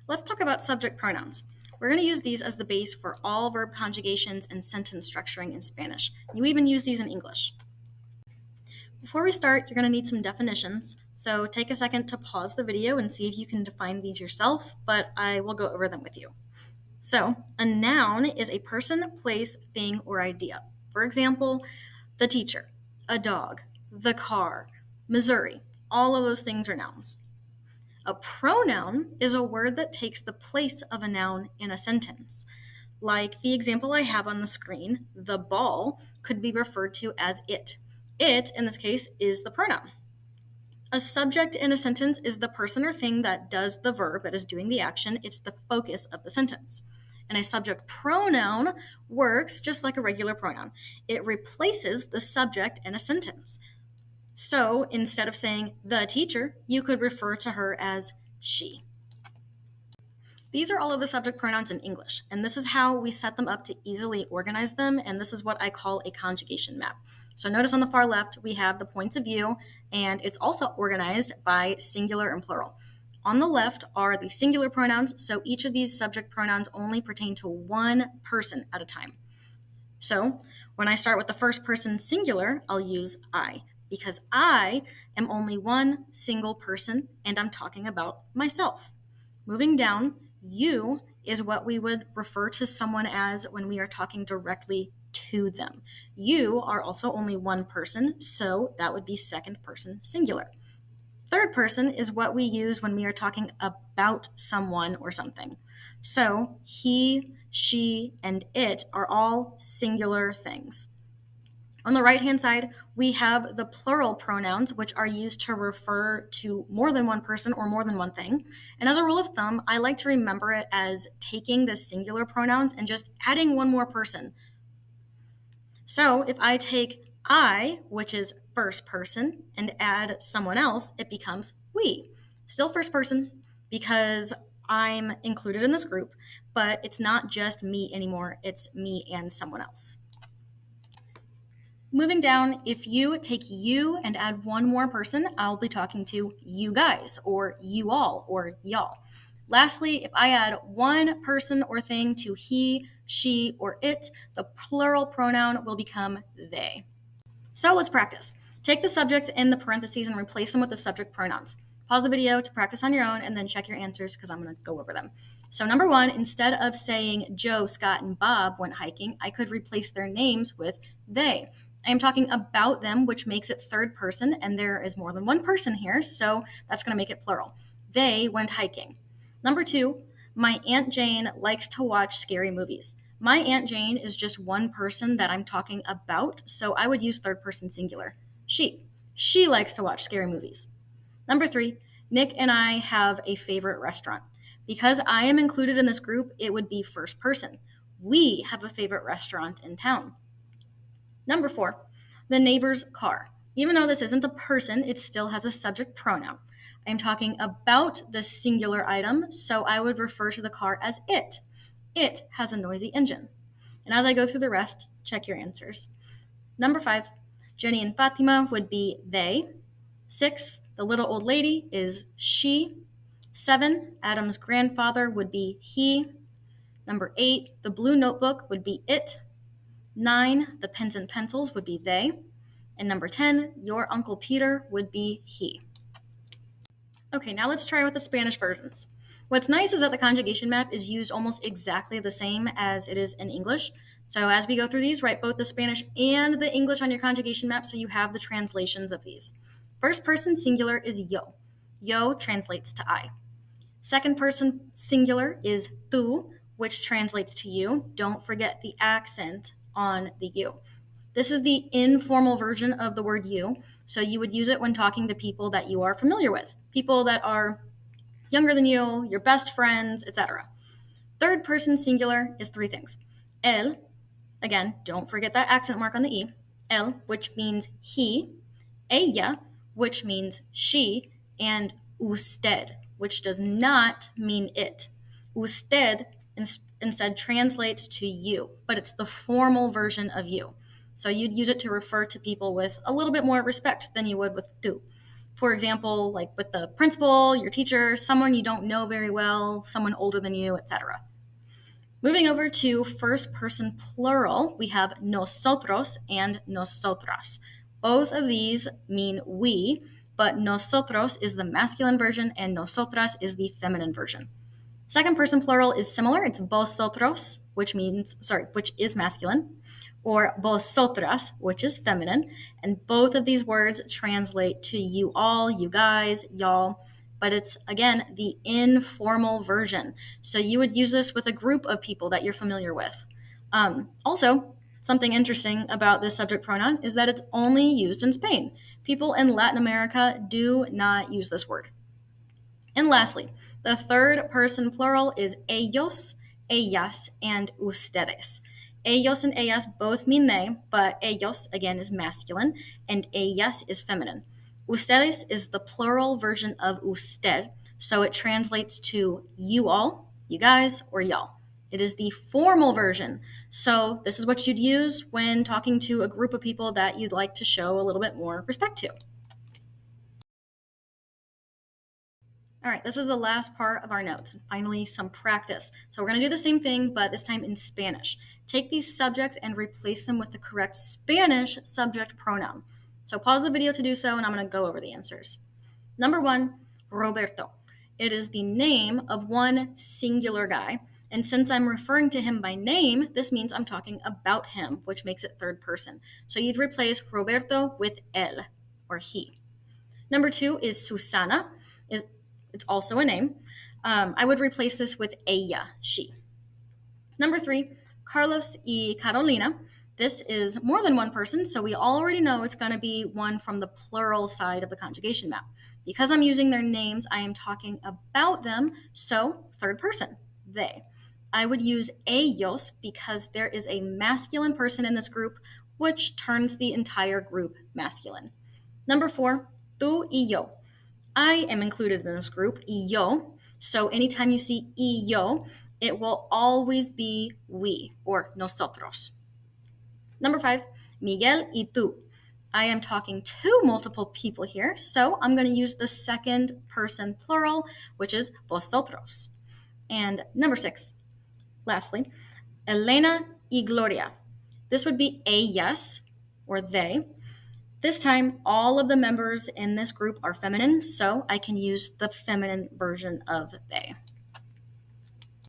Let's talk about subject pronouns. We're going to use these as the base for all verb conjugations and sentence structuring in Spanish. You even use these in English. Before we start, you're going to need some definitions, so take a second to pause the video and see if you can define these yourself, but I will go over them with you. So, a noun is a person, place, thing, or idea. For example, the teacher, a dog, the car, Missouri. All of those things are nouns. A pronoun is a word that takes the place of a noun in a sentence. Like the example I have on the screen, the ball could be referred to as it. It, in this case, is the pronoun. A subject in a sentence is the person or thing that does the verb, that is doing the action. It's the focus of the sentence. And a subject pronoun works just like a regular pronoun. It replaces the subject in a sentence. So instead of saying the teacher, you could refer to her as she. These are all of the subject pronouns in English, and this is how we set them up to easily organize them, and this is what I call a conjugation map. So notice on the far left, we have the points of view, and it's also organized by singular and plural. On the left are the singular pronouns, so each of these subject pronouns only pertain to one person at a time. So when I start with the first person singular, I'll use I, because I am only one single person, and I'm talking about myself. Moving down, you is what we would refer to someone as when we are talking directly to them. You are also only one person, so that would be second person singular. Third person is what we use when we are talking about someone or something. So he, she, and it are all singular things. On the right-hand side, we have the plural pronouns, which are used to refer to more than one person or more than one thing. And as a rule of thumb, I like to remember it as taking the singular pronouns and just adding one more person. So if I take I, which is first person, and add someone else, it becomes we. Still first person because I'm included in this group, but it's not just me anymore, it's me and someone else. Moving down, if you take you and add one more person, I'll be talking to you guys, or you all, or y'all. Lastly, if I add one person or thing to he, she, or it, the plural pronoun will become they. So let's practice. Take the subjects in the parentheses and replace them with the subject pronouns. Pause the video to practice on your own and then check your answers because I'm going to go over them. So number one, instead of saying Joe, Scott, and Bob went hiking, I could replace their names with they. I am talking about them, which makes it third person, and there is more than one person here, so that's going to make it plural. They went hiking. Number two, my Aunt Jane likes to watch scary movies. My Aunt Jane is just one person that I'm talking about, so I would use third person singular. She. She likes to watch scary movies. Number three, Nick and I have a favorite restaurant. Because I am included in this group, it would be first person. We have a favorite restaurant in town. Number four, the neighbor's car. Even though this isn't a person, it still has a subject pronoun. I'm talking about the singular item, so I would refer to the car as it. It has a noisy engine. And as I go through the rest, check your answers. Number five, Jenny and Fatima would be they. 6, the little old lady is she. 7, Adam's grandfather would be he. Number 8, the blue notebook would be it. 9, the pens and pencils would be they. And number 10, your Uncle Peter would be he. Okay, now let's try with the Spanish versions. What's nice is that the conjugation map is used almost exactly the same as it is in English. So as we go through these, write both the Spanish and the English on your conjugation map so you have the translations of these. First person singular is yo. Yo translates to I. Second person singular is tú, which translates to you. Don't forget the accent on the you. This is the informal version of the word you, so you would use it when talking to people that you are familiar with, people that are younger than you, your best friends, etc. Third person singular is 3 things. El, again, don't forget that accent mark on the E. El, which means he. Ella, which means she. And usted, which does not mean it. Usted instead translates to you, but it's the formal version of you. So you'd use it to refer to people with a little bit more respect than you would with tú. For example, like with the principal, your teacher, someone you don't know very well, someone older than you, etc. Moving over to first person plural, we have nosotros and nosotras. Both of these mean we, but nosotros is the masculine version and nosotras is the feminine version. Second person plural is similar. It's vosotros, which is masculine, or vosotras, which is feminine. And both of these words translate to you all, you guys, y'all, but it's, again, the informal version. So you would use this with a group of people that you're familiar with. Also, something interesting about this subject pronoun is that it's only used in Spain. People in Latin America do not use this word. And lastly, the third person plural is ellos, ellas, and ustedes. Ellos and ellas both mean they, but ellos, again, is masculine, and ellas is feminine. Ustedes is the plural version of usted, so it translates to you all, you guys, or y'all. It is the formal version. So this is what you'd use when talking to a group of people that you'd like to show a little bit more respect to. All right, this is the last part of our notes. Finally, some practice. So we're going to do the same thing, but this time in Spanish. Take these subjects and replace them with the correct Spanish subject pronoun. So pause the video to do so, and I'm going to go over the answers. Number 1, Roberto. It is the name of one singular guy. And since I'm referring to him by name, this means I'm talking about him, which makes it third person. So you'd replace Roberto with él, or he. Number 2 is Susana. It's also a name. I would replace this with ella, she. Number 3, Carlos y Carolina. This is more than one person, so we already know it's going to be one from the plural side of the conjugation map. Because I'm using their names, I am talking about them, so third person, they. I would use ellos because there is a masculine person in this group, which turns the entire group masculine. Number 4, tú y yo. I am included in this group, y yo. So anytime you see y yo, it will always be we, or nosotros. Number 5, Miguel y tú. I am talking to multiple people here, so I'm going to use the second person plural, which is vosotros. And number 6, lastly, Elena y Gloria. This would be ellas, or they. This time, all of the members in this group are feminine, so I can use the feminine version of they.